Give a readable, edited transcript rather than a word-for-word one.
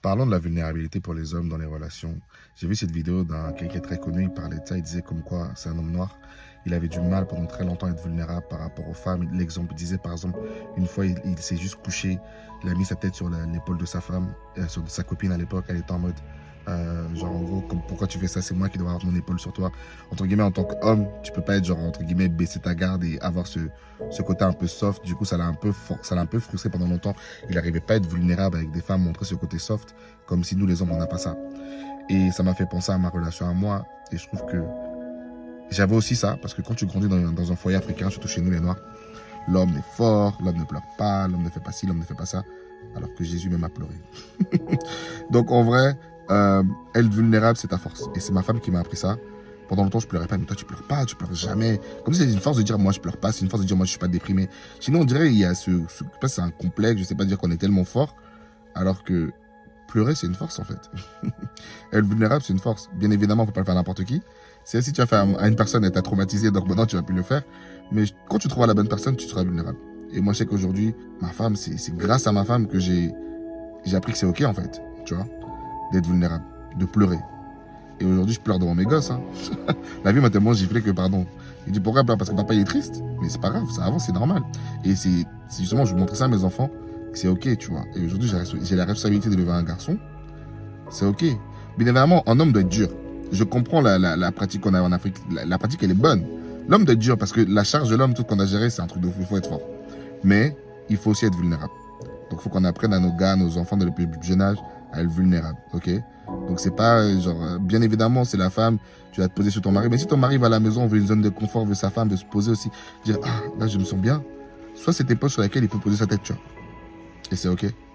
Parlons de la vulnérabilité pour les hommes dans les relations. J'ai vu cette vidéo d'un quelqu'un qui est très connu, il parlait de ça, il disait comme quoi c'est un homme noir. Il avait du mal pendant très longtemps à être vulnérable par rapport aux femmes. L'exemple, il disait par exemple, une fois il s'est juste couché, il a mis sa tête sur l'épaule de sa femme, sur sa copine à l'époque, elle était en mode, genre en gros, comme, pourquoi tu fais ça, c'est moi qui dois avoir mon épaule sur toi. Entre guillemets, en tant qu'homme, tu peux pas être genre, entre guillemets, baisser ta garde et avoir ce côté un peu soft. Du coup, ça l'a un peu, ça l'a un peu frustré pendant longtemps. Il n'arrivait pas à être vulnérable avec des femmes, montrer ce côté soft, comme si nous les hommes on n'a pas ça. Et ça m'a fait penser à ma relation à moi. Et je trouve que j'avais aussi ça, parce que quand tu grandis dans un foyer africain, surtout chez nous les Noirs, l'homme est fort, l'homme ne pleure pas, l'homme ne fait pas ci, l'homme ne fait pas ça, alors que Jésus même a pleuré. Donc en vrai, être vulnérable, c'est ta force. Et c'est ma femme qui m'a appris ça. Pendant longtemps, je pleurais pas, mais toi, tu pleures pas, tu pleures jamais. Comme si c'est une force de dire, moi, je pleure pas, c'est une force de dire, moi, je suis pas déprimé. Sinon, on dirait, il y a je sais pas si c'est un complexe, je sais pas dire qu'on est tellement fort, alors que pleurer, c'est une force, en fait. Être vulnérable, c'est une force. Bien évidemment, faut pas le faire à n'importe qui. C'est si tu vas faire à une personne et t'as traumatisé, donc maintenant, tu vas plus le faire. Mais quand tu trouveras la bonne personne, tu seras vulnérable. Et moi, je sais qu'aujourd'hui, ma femme, c'est grâce à ma femme que j'ai appris que c'est OK, en fait, tu vois, d'être vulnérable, de pleurer. Et aujourd'hui, je pleure devant mes gosses. Hein. La vie m'a tellement giflé que, pardon. Il dit pourquoi pleure? Parce que papa il est triste. Mais c'est pas grave, ça avance, c'est normal. Et c'est justement, je veux montrer ça à mes enfants, que c'est OK, tu vois. Et aujourd'hui, j'ai la responsabilité d'élever un garçon. C'est OK. Bien évidemment, un homme doit être dur. Je comprends la pratique qu'on a en Afrique. La pratique, elle est bonne. L'homme doit être dur parce que la charge de l'homme, tout qu'on a géré, c'est un truc de fou. Il faut être fort. Mais il faut aussi être vulnérable. Donc, il faut qu'on apprenne à nos gars, à nos enfants, depuis le plus jeune âge, à être vulnérable. OK? Donc, c'est pas genre, bien évidemment, c'est la femme, tu vas te poser sur ton mari. Mais si ton mari va à la maison, veut une zone de confort, veut sa femme, veut se poser aussi, dire, ah, là, je me sens bien. Soit c'est tes postes sur lesquels il peut poser sa tête, tu vois. Et c'est OK.